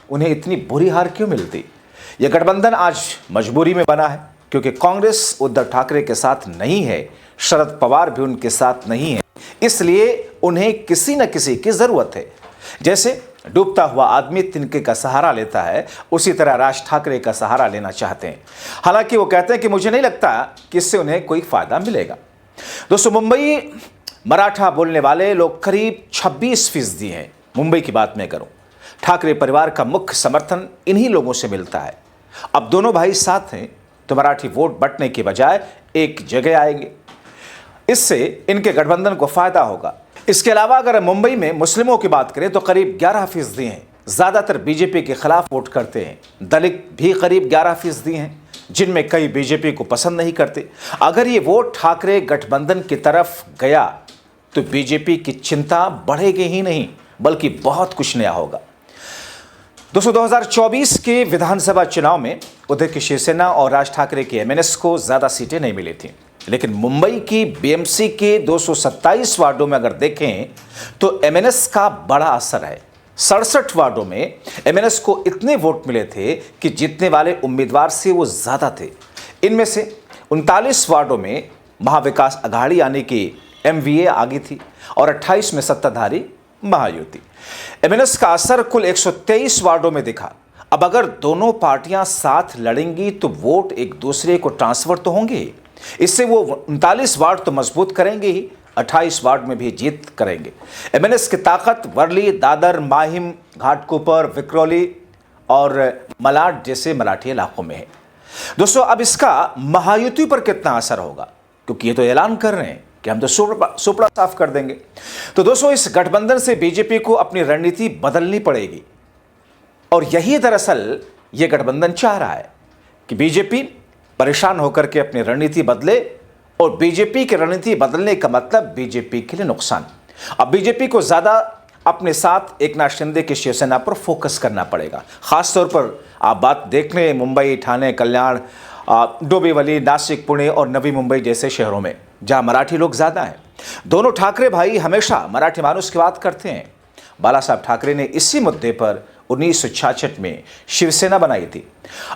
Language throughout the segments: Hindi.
उन्हें इतनी बुरी हार क्यों मिलती? यह गठबंधन आज मजबूरी में बना है क्योंकि कांग्रेस उद्धव ठाकरे के साथ नहीं है, शरद पवार भी उनके साथ नहीं है, इसलिए उन्हें किसी न किसी की जरूरत है। जैसे डूबता हुआ आदमी तिनके का सहारा लेता है, उसी तरह राज ठाकरे का सहारा लेना चाहते हैं। हालांकि वो कहते हैं कि मुझे नहीं लगता कि इससे उन्हें कोई फायदा मिलेगा। दोस्तों, मुंबई मराठा बोलने वाले लोग करीब 26% हैं। मुंबई की बात मैं करूं, ठाकरे परिवार का मुख्य समर्थन इन्हीं लोगों से मिलता है। अब दोनों भाई साथ हैं तो मराठी वोट बंटने के बजाय एक जगह आएंगे, इससे इनके गठबंधन को फायदा होगा। इसके अलावा अगर मुंबई में मुस्लिमों की बात करें तो करीब 11% हैं, ज्यादातर बीजेपी के खिलाफ वोट करते हैं। दलित भी करीब 11% हैं, जिनमें कई बीजेपी को पसंद नहीं करते। अगर ये वोट ठाकरे गठबंधन की तरफ गया तो बीजेपी की चिंता बढ़ेगी ही नहीं, बल्कि बहुत कुछ नया होगा। दोस्तों, 2024 के विधानसभा चुनाव में उद्धव की शिवसेना और राज ठाकरे के एमएनएस को ज्यादा सीटें नहीं मिली थी, लेकिन मुंबई की बीएमसी के 227 वार्डों में अगर देखें तो एमएनएस का बड़ा असर है। 67 वार्डों में एमएनएस को इतने वोट मिले थे कि जीतने वाले उम्मीदवार से वो ज्यादा थे। इनमें से 39 वार्डों में महाविकास अघाड़ी यानी कि एमवीए आगे थी और 28 में सत्ताधारी महायुति। एमएनएस का असर कुल 123 वार्डों में दिखा। अब अगर दोनों पार्टियां साथ लड़ेंगी तो वोट एक दूसरे को ट्रांसफर तो होंगे ही, इससे वो 39 वार्ड तो मजबूत करेंगे ही, 28 वार्ड में भी जीत करेंगे। एमएनएस की ताकत वर्ली, दादर, माहिम, घाटकोपर, विक्रोली और मलाड जैसे मराठी इलाकों में है। दोस्तों, अब इसका महायुति पर कितना असर होगा, क्योंकि ये तो ऐलान कर रहे हैं कि हम तो सुपड़ा साफ कर देंगे। तो दोस्तों, इस गठबंधन से बीजेपी को अपनी रणनीति बदलनी पड़ेगी और यही दरअसल ये गठबंधन चाह रहा है कि बीजेपी परेशान होकर के अपनी रणनीति बदले, और बीजेपी की रणनीति बदलने का मतलब बीजेपी के लिए नुकसान। अब बीजेपी को ज्यादा अपने साथ एकनाथ शिंदे की शिवसेना पर फोकस करना पड़ेगा। खासतौर पर आप बात देख लें मुंबई, ठाणे, कल्याण, डोंबिवली, नासिक, पुणे और नवी मुंबई जैसे शहरों में जहां मराठी लोग ज्यादा हैं। दोनों ठाकरे भाई हमेशा मराठी मानुस की बात करते हैं। बाला साहब ठाकरे ने इसी मुद्दे पर 1966 में शिवसेना बनाई थी।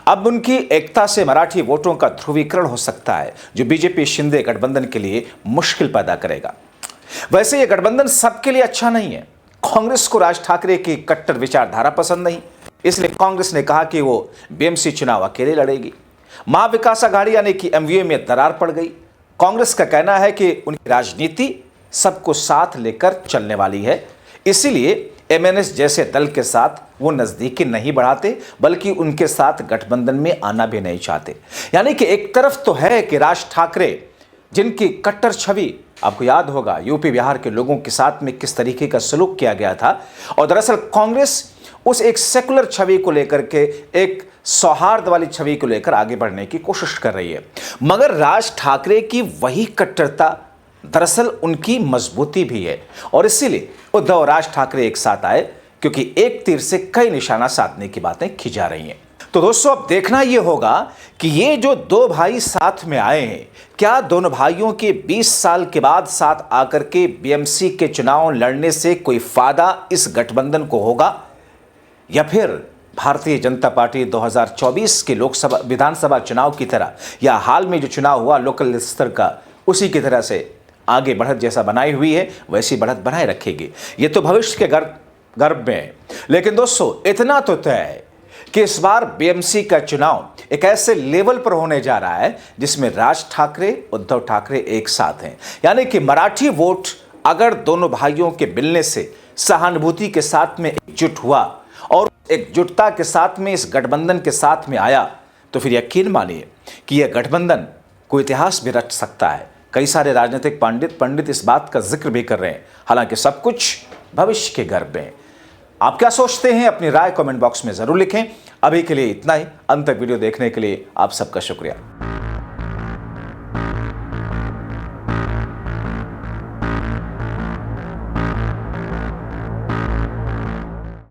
अब उनकी एकता से मराठी वोटों का ध्रुवीकरण हो सकता है, जो बीजेपी शिंदे गठबंधन के लिए मुश्किल पैदा करेगा। वैसे यह गठबंधन सबके लिए अच्छा नहीं है। कांग्रेस को राज ठाकरे की कट्टर विचारधारा पसंद नहीं, इसलिए कांग्रेस ने कहा कि वो बीएमसी चुनाव अकेले लड़ेगी। महाविकास अघाड़ी यानी कि एमवीए में दरार पड़ गई। कांग्रेस का कहना है कि उनकी राजनीति सबको साथ लेकर चलने वाली है, इसीलिए एमएनएस जैसे दल के साथ वो नजदीकी नहीं बढ़ाते, बल्कि उनके साथ गठबंधन में आना भी नहीं चाहते। यानी कि एक तरफ तो है कि राज ठाकरे, जिनकी कट्टर छवि आपको याद होगा यूपी बिहार के लोगों के साथ में किस तरीके का सलूक किया गया था, और दरअसल कांग्रेस उस एक सेकुलर छवि को लेकर के, एक सौहार्द वाली छवि को लेकर आगे बढ़ने की कोशिश कर रही है। मगर राज ठाकरे की वही कट्टरता दरअसल उनकी मजबूती भी है, और इसीलिए उद्धव और राज ठाकरे एक साथ आए, क्योंकि एक तीर से कई निशाना साधने की बातें की जा रही हैं। तो दोस्तों, अब देखना यह होगा कि ये जो दो भाई साथ में आए हैं, क्या दोनों भाइयों के 20 साल के बाद साथ आकर के बीएमसी के चुनाव लड़ने से कोई फायदा इस गठबंधन को होगा, या फिर भारतीय जनता पार्टी 2024 के लोकसभा विधानसभा चुनाव की तरह, या हाल में जो चुनाव हुआ लोकल स्तर का, उसी की तरह से आगे बढ़त जैसा बनाई हुई है वैसी बढ़त बनाए रखेगी। ये तो भविष्य के गर्भ में है। लेकिन दोस्तों, इतना तो तय है कि इस बार बीएमसी का चुनाव एक ऐसे लेवल पर होने जा रहा है जिसमें राज ठाकरे, उद्धव ठाकरे एक साथ हैं। यानी कि मराठी वोट अगर दोनों भाइयों के मिलने से सहानुभूति के साथ में एकजुट हुआ और एकजुटता के साथ में इस गठबंधन के साथ में आया, तो फिर यकीन मानिए कि यह गठबंधन कोई इतिहास भी रच सकता है। कई सारे राजनीतिक पंडित इस बात का जिक्र भी कर रहे हैं। हालांकि सब कुछ भविष्य के गर्भ में है। आप क्या सोचते हैं, अपनी राय कमेंट बॉक्स में जरूर लिखें। अभी के लिए इतना ही। अंत तक वीडियो देखने के लिए आप सबका शुक्रिया।